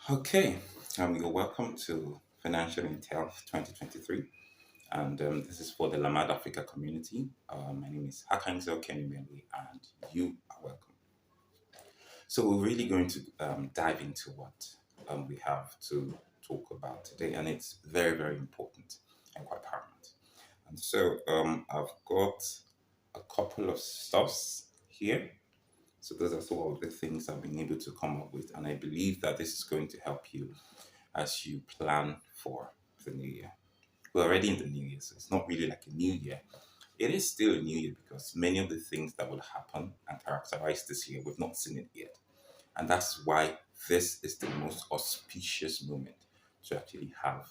Okay, you're welcome to Financial Intel 2023, and this is for the LAMAD Africa community. My name is Hakanzo Kenimeli, and you are welcome. So, we're really going to dive into what we have to talk about today, and it's very, very important and quite paramount. And so, I've got a couple of stuffs here. So, those are some of the things I've been able to come up with, and I believe that this is going to help you as you plan for the new year. We're already in the new year, so it's not really like a new year. It is still a new year because many of the things that will happen and characterize this year, we've not seen it yet. And that's why this is the most auspicious moment to actually have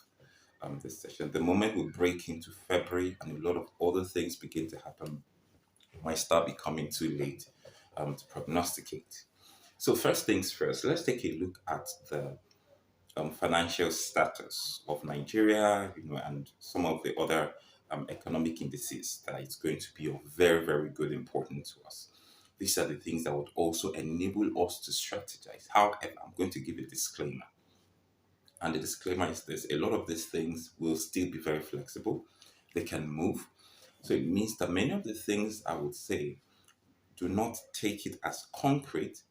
this session. The moment we break into February and a lot of other things begin to happen, it might start becoming too late to prognosticate. So, first things first, let's take a look at the financial status of Nigeria, and some of the other economic indices that it's going to be of very, very good importance to us. These are the things that would also enable us to strategize. However, I'm going to give a disclaimer. And the disclaimer is this: a lot of these things will still be very flexible, they can move. So it means that many of the things I would say, do not take it as concrete.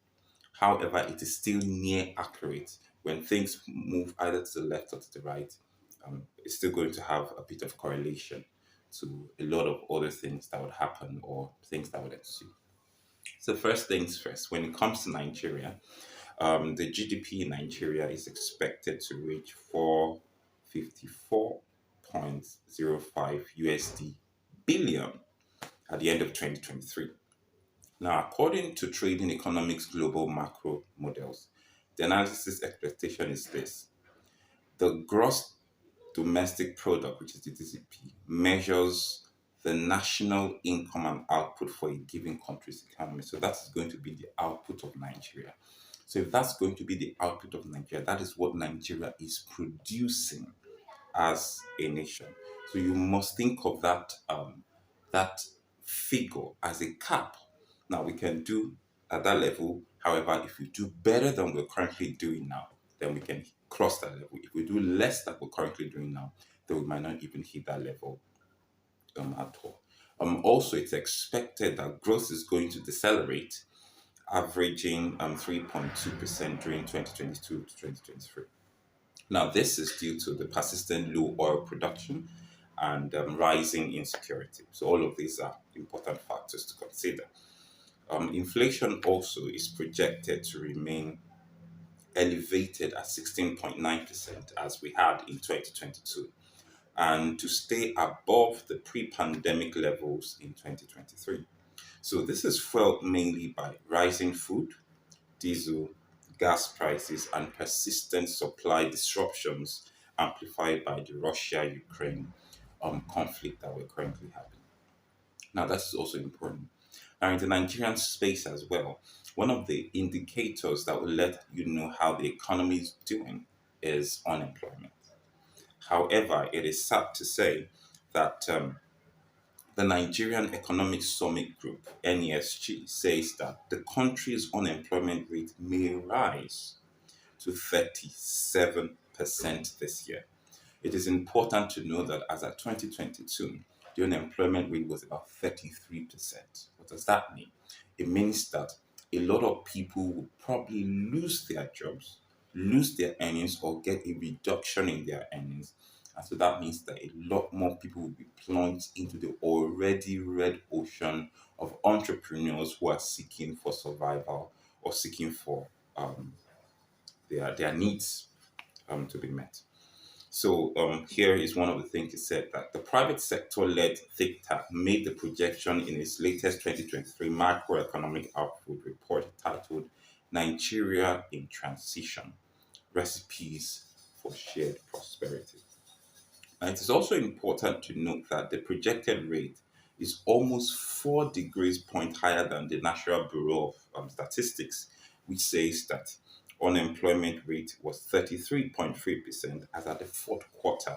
However, it is still near accurate. When things move either to the left or to the right, it's still going to have a bit of correlation to a lot of other things that would happen or things that would ensue. So, first things first, when it comes to Nigeria, the GDP in Nigeria is expected to reach 454.05 USD billion at the end of 2023. Now, according to Trading Economics Global Macro Models, the analysis expectation is this: the gross domestic product, which is the DCP, measures the national income and output for a given country's economy. So that's going to be the output of Nigeria. So if that's going to be the output of Nigeria, that is what Nigeria is producing as a nation. So you must think of that figure as a cap. Now we can do at that level. However, if we do better than we're currently doing now, then we can cross that level. If we do less than we're currently doing now, then we might not even hit that level at all. Also, it's expected that growth is going to decelerate, averaging 3.2% during 2022 to 2023. Now, this is due to the persistent low oil production and rising insecurity. So, all of these are important factors to consider. Inflation also is projected to remain elevated at 16.9% as we had in 2022, and to stay above the pre pandemic levels in 2023. So, this is fueled mainly by rising food, diesel, gas prices, and persistent supply disruptions amplified by the Russia Ukraine conflict that we're currently having. Now, that is also important. Now, in the Nigerian space as well, one of the indicators that will let you know how the economy is doing is unemployment. However, it is sad to say that the Nigerian Economic Summit Group, NESG, says that the country's unemployment rate may rise to 37% this year. It is important to know that as at 2022, the unemployment rate was about 33%. What does that mean? It means that a lot of people will probably lose their jobs, lose their earnings, or get a reduction in their earnings. And so that means that a lot more people will be plunged into the already red ocean of entrepreneurs who are seeking for survival or seeking for their needs to be met. So here is one of the things he said, that the private sector-led think tank made the projection in its latest 2023 macroeconomic output report titled "Nigeria in Transition: Recipes for Shared Prosperity." And it is also important to note that the projected rate is almost 4 degrees point higher than the National Bureau of Statistics, which says that unemployment rate was 33.3% as at the fourth quarter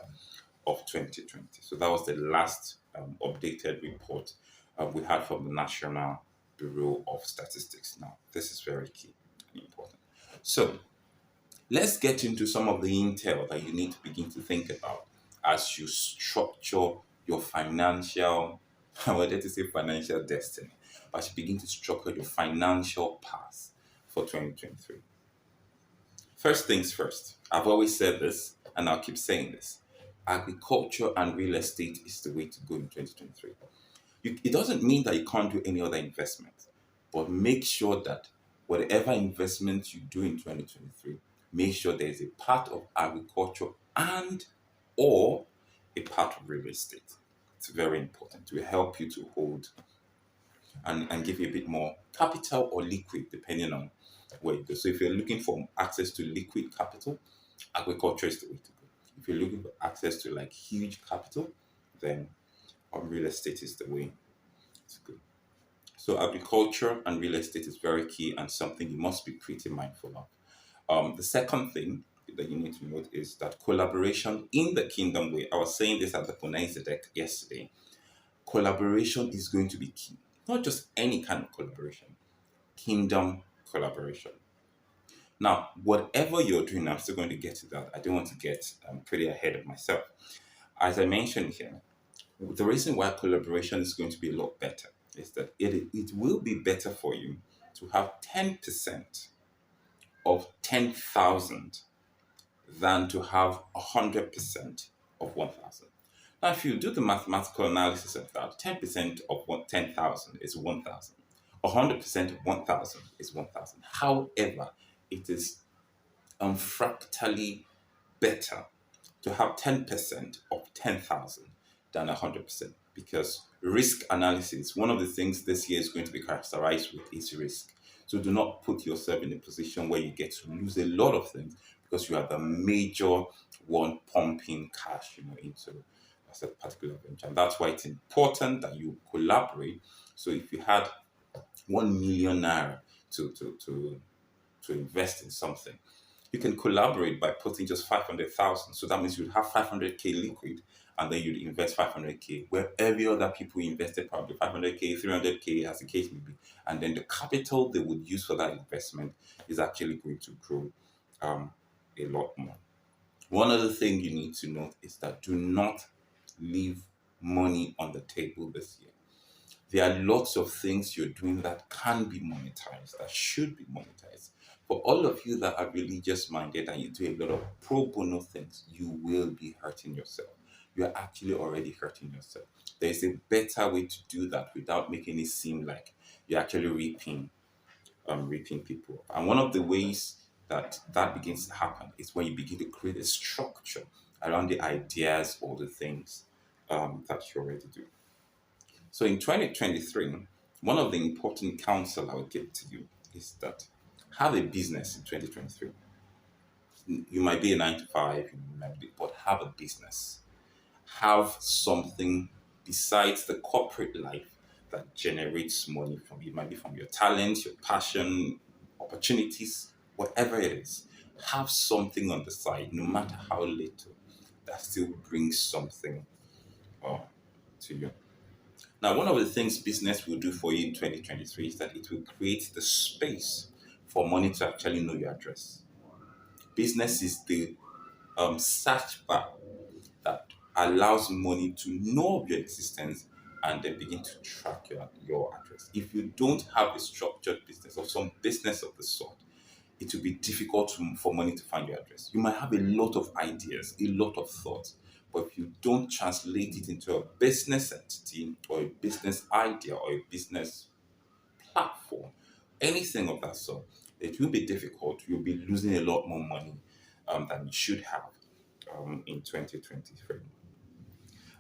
of 2020. So that was the last updated report we had from the National Bureau of Statistics. Now, this is very key and important. So, Let's get into some of the intel that you need to begin to think about as you structure your financial, I wanted to say financial destiny, but as you begin to structure your financial path for 2023. First things first, I've always said this and I'll keep saying this. Agriculture and real estate is the way to go in 2023. It doesn't mean that you can't do any other investment, but make sure that whatever investment you do in 2023, make sure there is a part of agriculture and or a part of real estate. It's very important to help you to hold and give you a bit more capital or liquid depending on where you go. So if you're looking for access to liquid capital, agriculture is the way to go. If you're looking for access to like huge capital, then real estate is the way to go. So agriculture and real estate is very key and something you must be pretty mindful of. The second thing that you need to note is that collaboration in the kingdom way. I was saying this at the Ponense deck yesterday. Collaboration is going to be key. Not just any kind of collaboration, kingdom collaboration. Now, whatever you're doing, I'm still going to get to that. I don't want to get pretty ahead of myself. As I mentioned here, the reason why collaboration is going to be a lot better is that it will be better for you to have 10% of 10,000 than to have 100% of 1,000. Now, if you do the mathematical analysis of that, 10% of 10,000 is 1,000. 100% of 1,000 is 1,000. However, it is fractally better to have 10% of 10,000 than 100% because risk analysis, one of the things this year is going to be characterized with is risk. So do not put yourself in a position where you get to lose a lot of things because you are the major one pumping cash, into a particular venture. And that's why it's important that you collaborate. So if you had 1 million naira to invest in something, you can collaborate by putting just 500,000. So that means you'd have 500k liquid and then you'd invest 500k where every other people invested probably 500k, 300k as the case may be. And then the capital they would use for that investment is actually going to grow a lot more. One other thing you need to note is that do not leave money on the table this year. There are lots of things you're doing that can be monetized, that should be monetized. For all of you that are religious minded and you do a lot of pro bono things, you will be hurting yourself. You're actually already hurting yourself. There's a better way to do that without making it seem like you're actually reaping people. And one of the ways that that begins to happen is when you begin to create a structure around the ideas or the things that you already do. So in 2023, one of the important counsel I would give to you is that have a business in 2023. You might be a 9 to 5, but have a business. Have something besides the corporate life that generates money from you. It might be from your talent, your passion, opportunities, whatever it is. Have something on the side, no matter how little, that still brings something uh, to you. Now, one of the things business will do for you in 2023 is that it will create the space for money to actually know your address. Business is the search bar that allows money to know of your existence and then begin to track your address. If you don't have a structured business or some business of the sort, it will be difficult for money to find your address. You might have a lot of ideas, a lot of thoughts, but if you don't translate it into a business entity or a business idea or a business platform, anything of that sort, it will be difficult. You'll be losing a lot more money than you should have in 2023.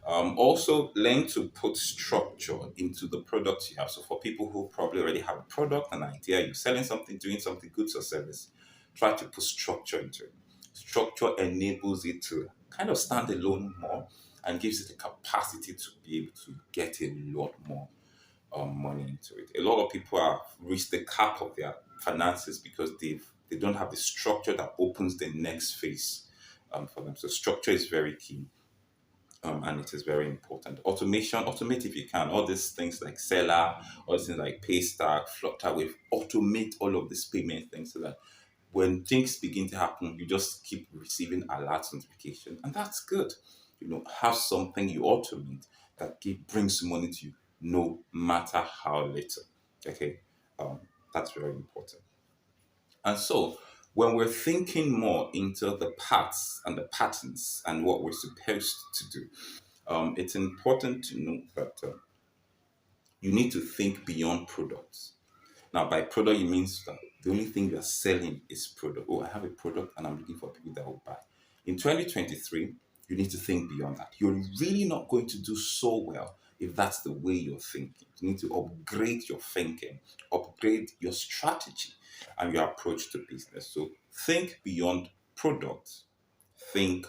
Also, learn to put structure into the products you have. So, for people who probably already have a product, an idea, you're selling something, doing something, goods or service, try to put structure into it. Structure enables it to kind of stand alone more and gives it the capacity to be able to get a lot more money into it. A lot of people have reached the cap of their finances because they don't have the structure that opens the next phase for them. So structure is very key. And it is very important. Automation, automate if you can. All these things like Seller, all these things like Paystack, Flutterwave, automate all of these payment things so that When things begin to happen, you just keep receiving alert notification, and that's good. Have something you automate that brings money to you, no matter how little. Okay, um, that's very important. And so, when we're thinking more into the paths and the patterns and what we're supposed to do, it's important to note that you need to think beyond products. Now, by product, it means that the only thing you're selling is product. Oh, I have a product and I'm looking for people that will buy. In 2023, you need to think beyond that. You're really not going to do so well if that's the way you're thinking. You need to upgrade your thinking, upgrade your strategy and your approach to business. So think beyond product, think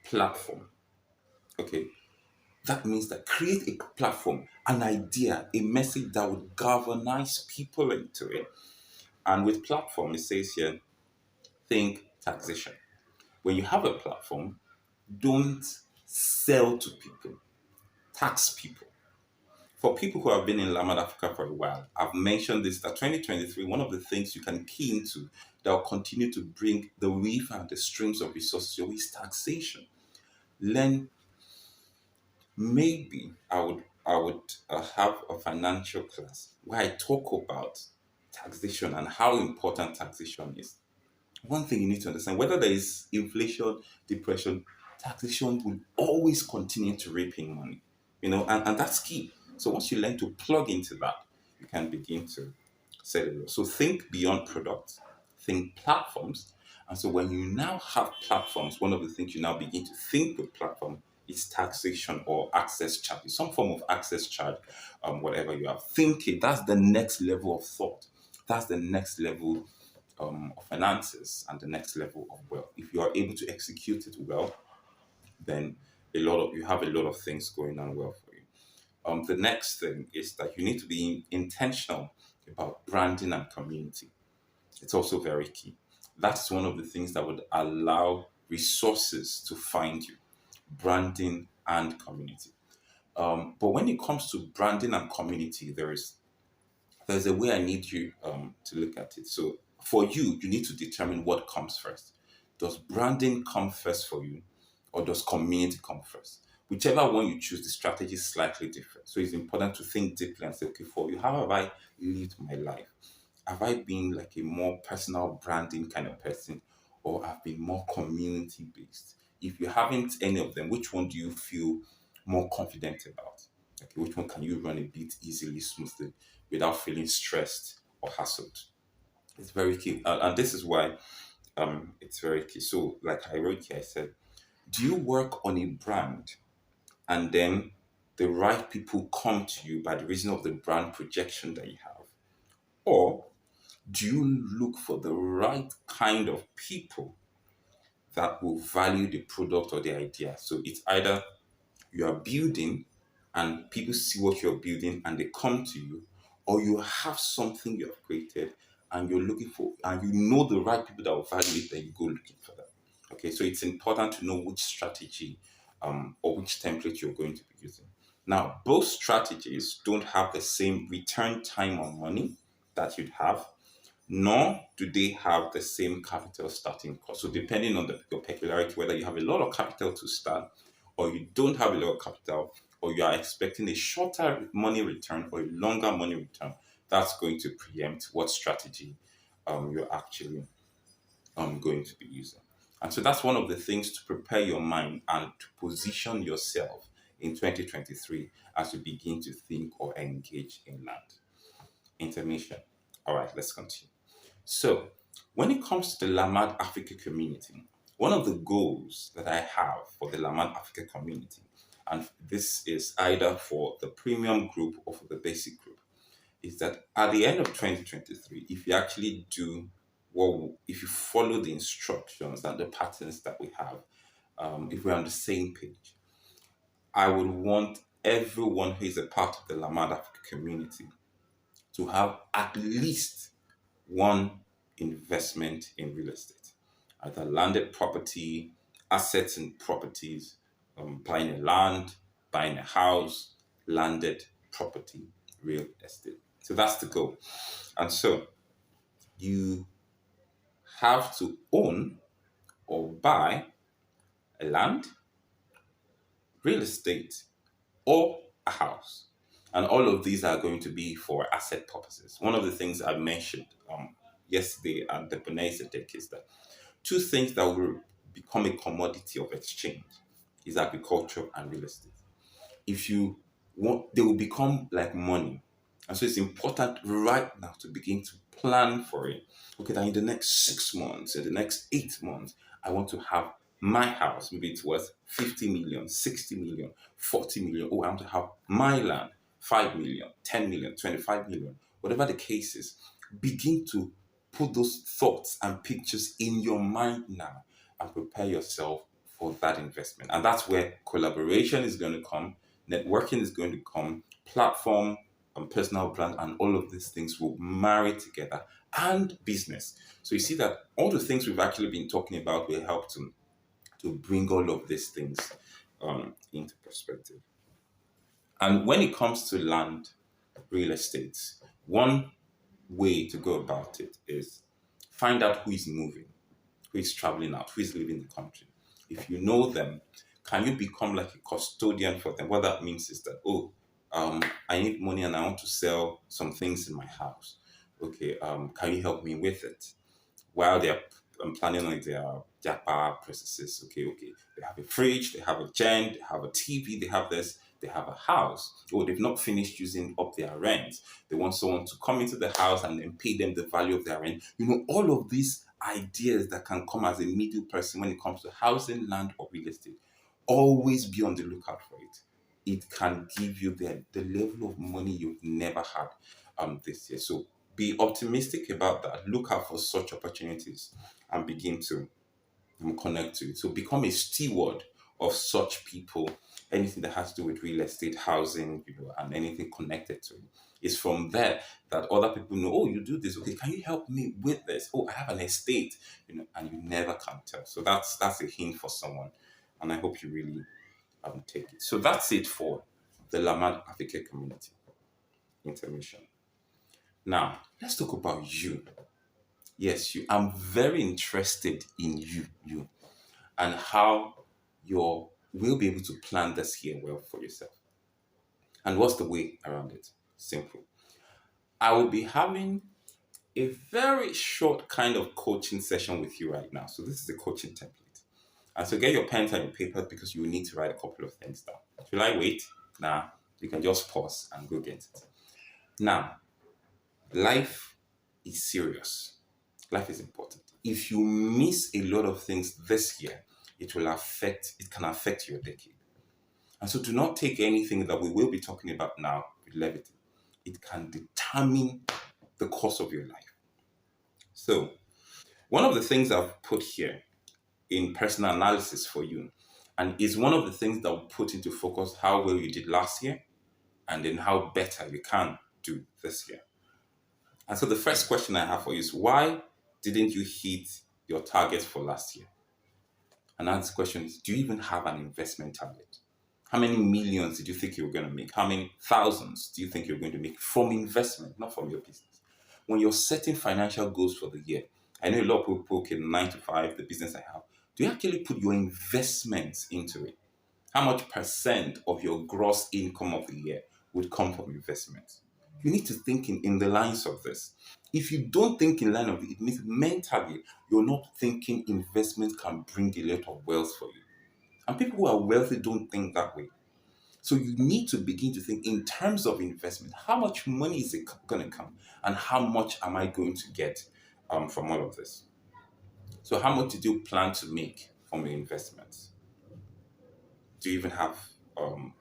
platform. Okay. That means that create a platform, an idea, a message that would galvanize people into it. And with platform, it says here, think taxation. When you have a platform, don't sell to people, tax people. For people who have been in LAMAD Africa for a while, I've mentioned this that 2023, one of the things you can key into that will continue to bring the river and the streams of resources is taxation. Learn. Maybe I would have a financial class where I talk about taxation and how important taxation is. One thing you need to understand, whether there is inflation, depression, taxation will always continue to reap in money. And that's key. So once you learn to plug into that, you can begin to set it up. So think beyond products, think platforms. And so when you now have platforms, one of the things you now begin to think with platform is taxation or access charge, some form of access charge, whatever you are thinking. That's the next level of thought. That's the next level of finances and the next level of wealth. If you are able to execute it well, then you have a lot of things going on well for you. The next thing is that you need to be intentional about branding and community. It's also very key. That's one of the things that would allow resources to find you, branding and community. But when it comes to branding and community, there's a way I need you to look at it. So for you, you need to determine what comes first. Does branding come first for you, or does community come first? Whichever one you choose, the strategy is slightly different. So it's important to think deeply and say, okay, for you, how have I lived my life? Have I been like a more personal branding kind of person, or have been more community based? If you haven't any of them, which one do you feel more confident about? Okay, which one can you run a bit easily, smoothly, without feeling stressed or hassled? It's very key, and this is why it's very key. So, like I wrote here, I said, do you work on a brand and then the right people come to you by the reason of the brand projection that you have, or do you look for the right kind of people that will value the product or the idea? So it's either you are building and people see what you're building and they come to you, or you have something you have created and you're looking for, and you know the right people that will value it, then you go looking for them. Okay, so it's important to know which strategy or which template you're going to be using. Now, both strategies don't have the same return time on money that you'd have, nor do they have the same capital starting cost. So depending on your peculiarity, whether you have a lot of capital to start or you don't have a lot of capital, or you are expecting a shorter money return or a longer money return, that's going to preempt what strategy you're actually going to be using. And so that's one of the things to prepare your mind and to position yourself in 2023 as you begin to think or engage in that. Intermission. All right, let's continue. So, when it comes to the LAMAD Africa community, one of the goals that I have for the LAMAD Africa community, and this is either for the premium group or for the basic group, is that at the end of 2023, if you actually do if you follow the instructions and the patterns that we have, if we're on the same page, I would want everyone who is a part of the LAMAD Africa community to have at least one investment in real estate, either landed property, assets and properties, buying a land, buying a house, landed property, real estate. So that's the goal. And so you have to own or buy a land, real estate, or a house. And all of these are going to be for asset purposes. One of the things I mentioned yesterday at the Bonanza deck is that two things that will become a commodity of exchange is agriculture and real estate. If you want, they will become like money. And so it's important right now to begin to plan for it. Okay, that in the next 6 months, in the next 8 months, I want to have my house. Maybe it's worth 50 million, 60 million, 40 million. Oh, I want to have my land, 5 million, 10 million, 25 million, whatever the case is. Begin to put those thoughts and pictures in your mind now and prepare yourself for that investment. And that's where collaboration is going to come, networking is going to come, platform and personal brand, and all of these things will marry together, and business. So you see that all the things we've actually been talking about will help to bring all of these things into perspective. And when it comes to land, real estate, one way to go about it is find out who is moving, who is traveling out, who is leaving the country. If you know them, can you become like a custodian for them? What that means is that, oh, I need money and I want to sell some things in my house. Okay, can you help me with it? While they're planning on their power processes. Okay. They have a fridge, they have a gen, they have a TV, they have this, they have a house. Or they've not finished using up their rent. They want someone to come into the house and then pay them the value of their rent. All of these ideas that can come as a middle person when it comes to housing, land, or real estate. Always be on the lookout for it. It can give you the level of money you've never had this year. So be optimistic about that. Look out for such opportunities and begin to connect to it. So become a steward of such people. Anything that has to do with real estate, housing, and anything connected to it. It's from there that other people know, oh, you do this. Okay, can you help me with this? Oh, I have an estate, and you never can tell. So that's a hint for someone. And I hope you really take it. So that's it for the LAMAD Africa community intermission. Now, let's talk about you. Yes, you. I'm very interested in you, and how you will be able to plan this year well for yourself. And what's the way around it? Simple. I will be having a very short kind of coaching session with you right now. So this is a coaching template. And so get your pens and your paper because you will need to write a couple of things down. Should I wait? Nah, you can just pause and go get it. Now, life is serious. Life is important. If you miss a lot of things this year, it can affect your decade. And so do not take anything that we will be talking about now with levity. It can determine the course of your life. So one of the things I've put here in personal analysis for you, and is one of the things that will put into focus how well you did last year and then how better you can do this year. And so the first question I have for you is, why didn't you hit your target for last year? And that's the question is, do you even have an investment target? How many millions did you think you were going to make? How many thousands do you think you're going to make from investment, not from your business? When you're setting financial goals for the year, I know a lot of people, okay, 9 to 5, the business I have, do you actually put your investments into it? How much percent of your gross income of the year would come from investments? You need to think in the lines of this. If you don't think in line of it, it means mentally you're not thinking investment can bring a lot of wealth for you. And people who are wealthy don't think that way. So you need to begin to think in terms of investment. How much money is it going to come? And how much am I going to get from all of this? So how much did you plan to make from your investments? Do you even have an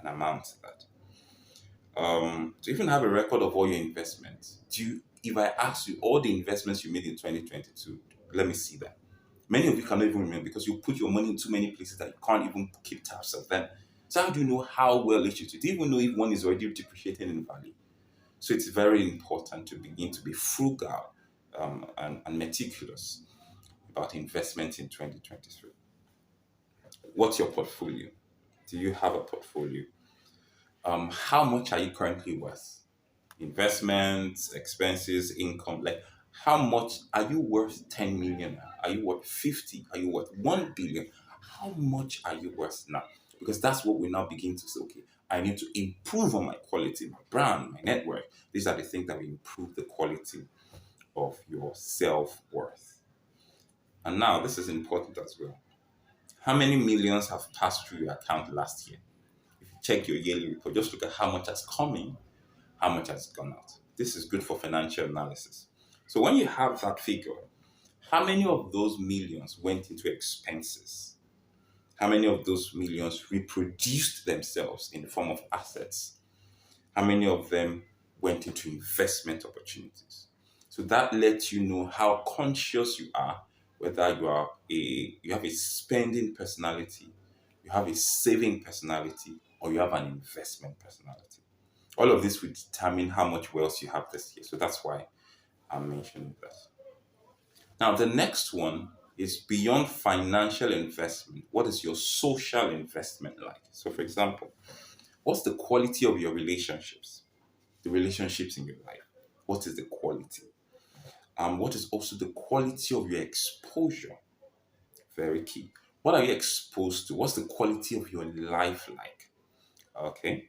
amount to that? Do you even have a record of all your investments? If I ask you all the investments you made in 2022, let me see that. Many of you cannot even remember because you put your money in too many places that you can't even keep tabs of them. So how do you know how well it should do? Do you even know if one is already depreciating in value? So it's very important to begin to be frugal and meticulous about investment in 2023. What's your portfolio? Do you have a portfolio? How much are you currently worth? Investments, expenses, income. Like, How much are you worth? 10 million? Are you worth 50? Are you worth 1 billion? How much are you worth now? Because that's what we now begin to say, okay, I need to improve on my quality, my brand, my network. These are the things that will improve the quality of your self worth. And now, this is important as well. How many millions have passed through your account last year? If you check your yearly report, just look at how much has come in, how much has gone out. This is good for financial analysis. So when you have that figure, how many of those millions went into expenses? How many of those millions reproduced themselves in the form of assets? How many of them went into investment opportunities? So that lets you know how conscious you are, whether you have a spending personality, you have a saving personality, or you have an investment personality. All of this will determine how much wealth you have this year. So that's why I'm mentioning this. Now, the next one is beyond financial investment. What is your social investment like? So, for example, what's the quality of your relationships? The relationships in your life. What is the quality? What is also the quality of your exposure? Very key. What are you exposed to? What's the quality of your life like? Okay.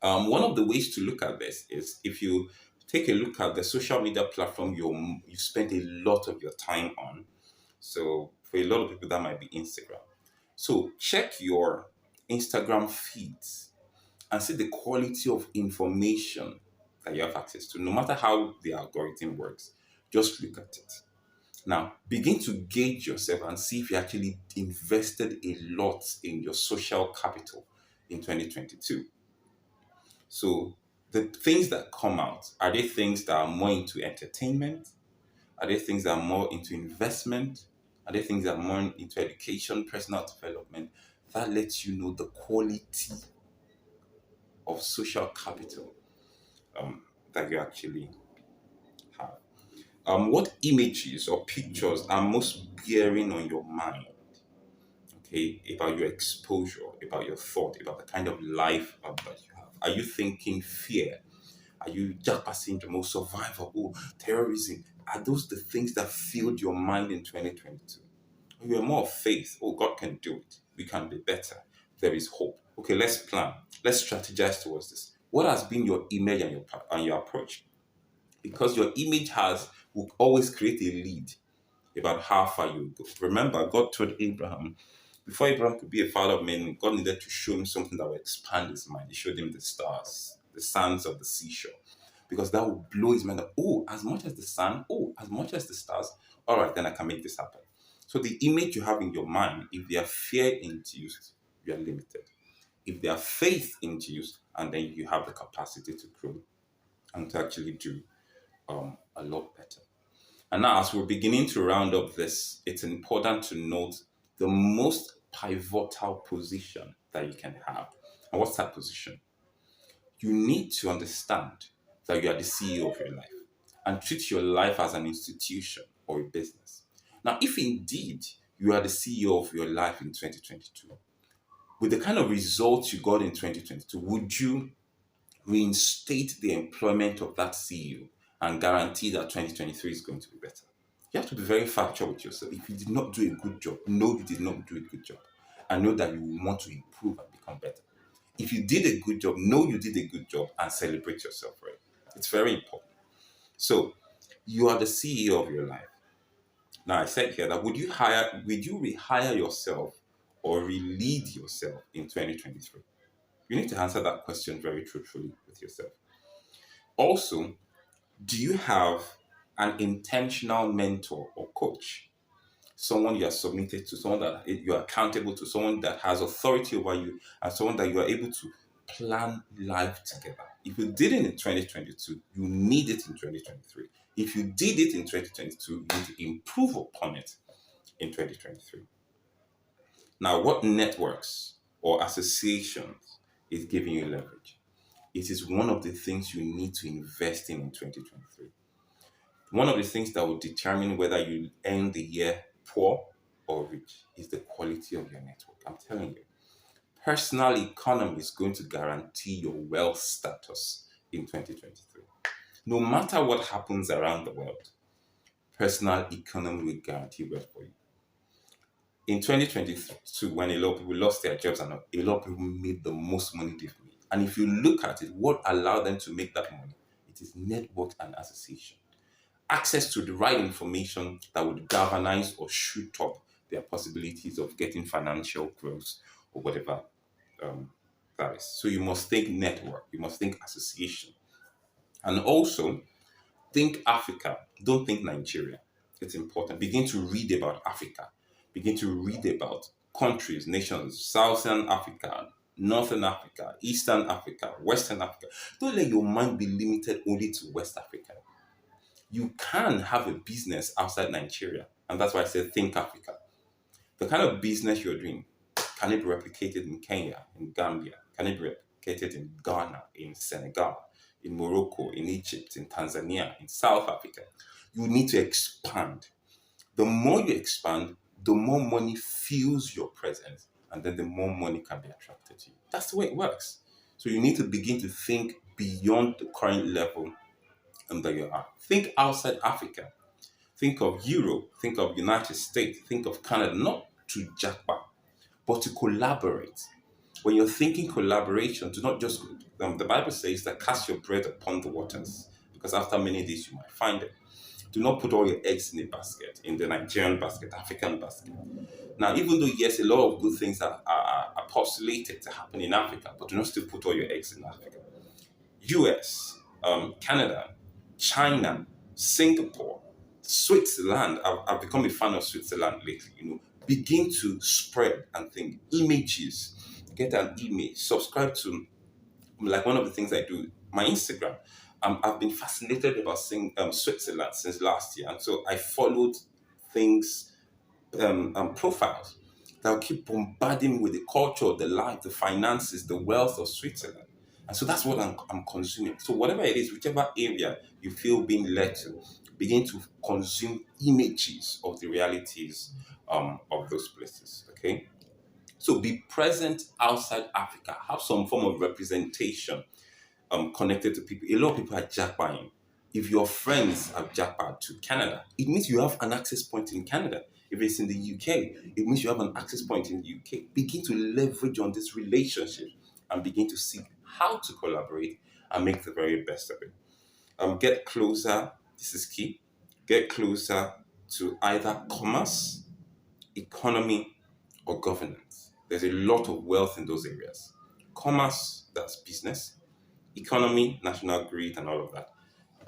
One of the ways to look at this is if you take a look at the social media platform you spend a lot of your time on. So for a lot of people, that might be Instagram. So check your Instagram feeds and see the quality of information that you have access to, no matter how the algorithm works. Just look at it. Now, begin to gauge yourself and see if you actually invested a lot in your social capital in 2022. So, the things that come out, are they things that are more into entertainment? Are they things that are more into investment? Are they things that are more into education, personal development? That lets you know the quality of social capital um, that you actually have. What images or pictures are most bearing on your mind? Okay, about your exposure, about your thought, about the kind of life that you have. Are you thinking fear? Are you Japa syndrome or survival or terrorism? Are those the things that filled your mind in 2022? Or you are more of faith. Oh, God can do it. We can be better. There is hope. Okay, let's plan. Let's strategize towards this. What has been your image and your approach? Because your image will always create a lead about how far you go. Remember, God told Abraham, before Abraham could be a father of men, God needed to show him something that would expand his mind. He showed him the stars, the sands of the seashore, because that would blow his mind up. Oh, as much as the sun, oh, as much as the stars, all right, then I can make this happen. So the image you have in your mind, if they are fear induced, you are limited. If they are faith induced, and then you have the capacity to grow and to actually do a lot better. And now, as we're beginning to round up this, it's important to note the most pivotal position that you can have. And what's that position? You need to understand that you are the CEO of your life and treat your life as an institution or a business. Now, if indeed you are the CEO of your life in 2022, with the kind of results you got in 2022, would you reinstate the employment of that CEO and guarantee that 2023 is going to be better? You have to be very factual with yourself. If you did not do a good job, know you did not do a good job. And know that you want to improve and become better. If you did a good job, know you did a good job and celebrate yourself, right? It's very important. So you are the CEO of your life. Now I said here that would you rehire yourself or relead yourself in 2023? You need to answer that question very truthfully with yourself. Also, do you have an intentional mentor or coach? Someone you are submitted to, someone that you are accountable to, someone that has authority over you, and someone that you are able to plan life together. If you did it in 2022, you need it in 2023. If you did it in 2022, you need to improve upon it in 2023. Now, what networks or associations is giving you leverage? It is one of the things you need to invest in 2023. One of the things that will determine whether you end the year poor or rich is the quality of your network. I'm telling you, personal economy is going to guarantee your wealth status in 2023. No matter what happens around the world, personal economy will guarantee wealth for you. In 2022, when a lot of people lost their jobs and a lot of people made the most money they've made. And if you look at it, what allowed them to make that money? It is network and association. Access to the right information that would galvanize or shoot up their possibilities of getting financial growth or whatever um, that is. So you must think network, you must think association. And also, think Africa, don't think Nigeria. It's important. Begin to read about Africa. Begin to read about countries, nations, Southern Africa, Northern Africa, Eastern Africa, Western Africa. Don't let your mind be limited only to West Africa. You can have a business outside Nigeria. And that's why I said think Africa. The kind of business you're doing, can it be replicated in Kenya, in Gambia? Can it be replicated in Ghana, in Senegal, in Morocco, in Egypt, in Tanzania, in South Africa? You need to expand. The more you expand, the more money fuels your presence, and then the more money can be attracted to you. That's the way it works. So you need to begin to think beyond the current level that you are. Think outside Africa. Think of Europe, think of United States, think of Canada, not to jackpot, but to collaborate. When you're thinking collaboration, do not just, the Bible says that cast your bread upon the waters, because after many days you might find it. Do not put all your eggs in a basket, in the Nigerian basket, African basket. Now, even though, yes, a lot of good things are postulated to happen in Africa, but do not still put all your eggs in Africa. US, Canada, China, Singapore, Switzerland. I've become a fan of Switzerland lately. Begin to spread and think images. Get an image. Subscribe to, like, one of the things I do, my Instagram. I've been fascinated about seeing Switzerland since last year, and so I followed things, profiles that will keep bombarding me with the culture, the life, the finances, the wealth of Switzerland. And so that's what I'm consuming. So whatever it is, whichever area you feel being led to, begin to consume images of the realities of those places. Okay. So be present outside Africa. Have some form of representation connected to people. A lot of people are jackpotting. If your friends have jackpot to Canada, it means you have an access point in Canada. If it's in the UK, it means you have an access point in the UK. Begin to leverage on this relationship and begin to see how to collaborate and make the very best of it. Get closer, this is key, get closer to either commerce, economy, or governance. There's a lot of wealth in those areas. Commerce, that's business. Economy, national grid, and all of that.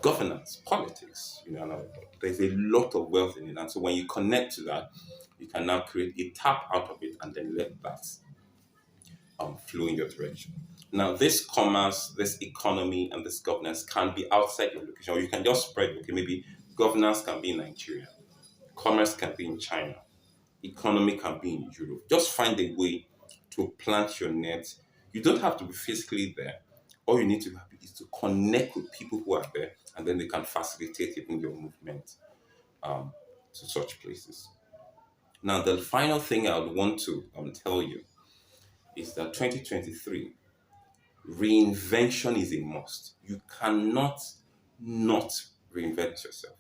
Governance, politics, and all of that. There's a lot of wealth in it. And so when you connect to that, you can now create a tap out of it and then let that flow in your direction. Now, this commerce, this economy, and this governance can be outside your location, or you can just spread. Okay, maybe governance can be in Nigeria, commerce can be in China, economy can be in Europe. Just find a way to plant your net. You don't have to be physically there. All you need to have is to connect with people who are there, and then they can facilitate even your movement to such places. Now, the final thing I would want to tell you is that 2023 reinvention is a must. You cannot not reinvent yourself.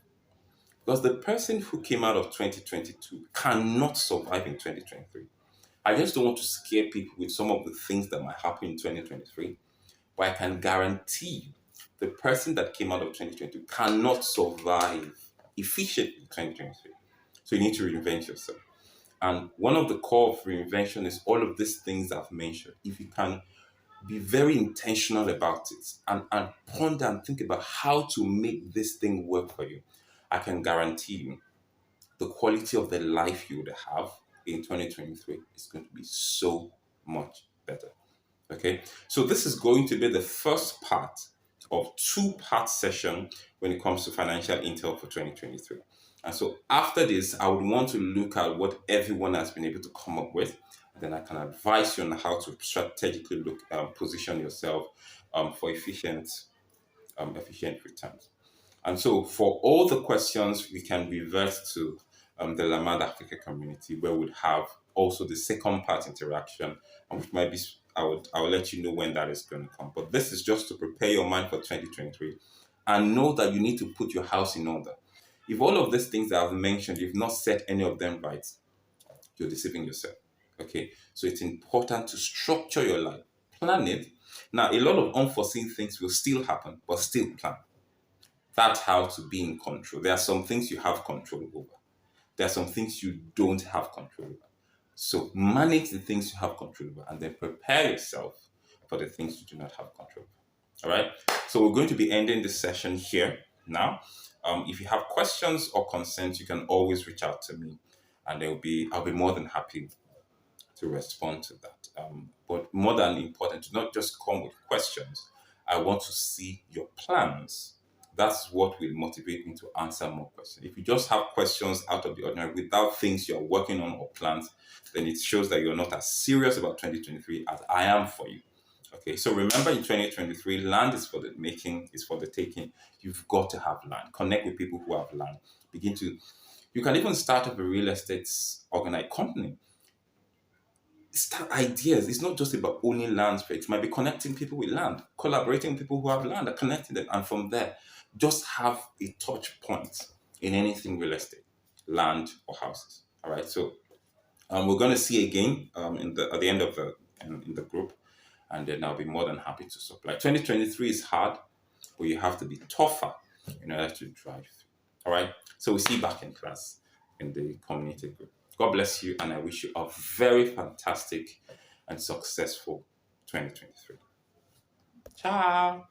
Because the person who came out of 2022 cannot survive in 2023. I just don't want to scare people with some of the things that might happen in 2023, but I can guarantee you the person that came out of 2022 cannot survive efficiently in 2023. So you need to reinvent yourself. And one of the core of reinvention is all of these things I've mentioned. If you can be very intentional about it and ponder and think about how to make this thing work for you, I can guarantee you the quality of the life you would have in 2023 is going to be so much better. Okay, so this is going to be the first part of two-part session when it comes to financial intel for 2023. And so after this, I would want to look at what everyone has been able to come up with. Then I can advise you on how to strategically position yourself for efficient returns. And so for all the questions, we can revert to the LAMAD Africa community, where we'd have also the second part interaction, and which might be, I'll let you know when that is going to come. But this is just to prepare your mind for 2023 and know that you need to put your house in order. If all of these things that I've mentioned, you've not set any of them right, you're deceiving yourself. Okay, so it's important to structure your life, plan it. Now, a lot of unforeseen things will still happen, but still plan. That's how to be in control. There are some things you have control over, there are some things you don't have control over. So manage the things you have control over and then prepare yourself for the things you do not have control over. All right. So we're going to be ending this session here now. If you have questions or concerns, you can always reach out to me, and I'll be more than happy to respond to that. But more than important, to not just come with questions. I want to see your plans. That's what will motivate me to answer more questions. If you just have questions out of the ordinary without things you're working on or plans, then it shows that you're not as serious about 2023 as I am for you. Okay, so remember in 2023, land is for the making, is for the taking. You've got to have land. Connect with people who have land. You can even start up a real estate organized company. Start ideas. It's not just about owning land, it might be connecting people with land, collaborating with people who have land and connecting them. And from there, just have a touch point in anything real estate, land or houses. All right. So we're going to see again at the end of in the group, and then I'll be more than happy to supply. 2023 is hard, but you have to be tougher in order to drive through. All right. So we'll see you back in class in the community group. God bless you, and I wish you a very fantastic and successful 2023. Ciao.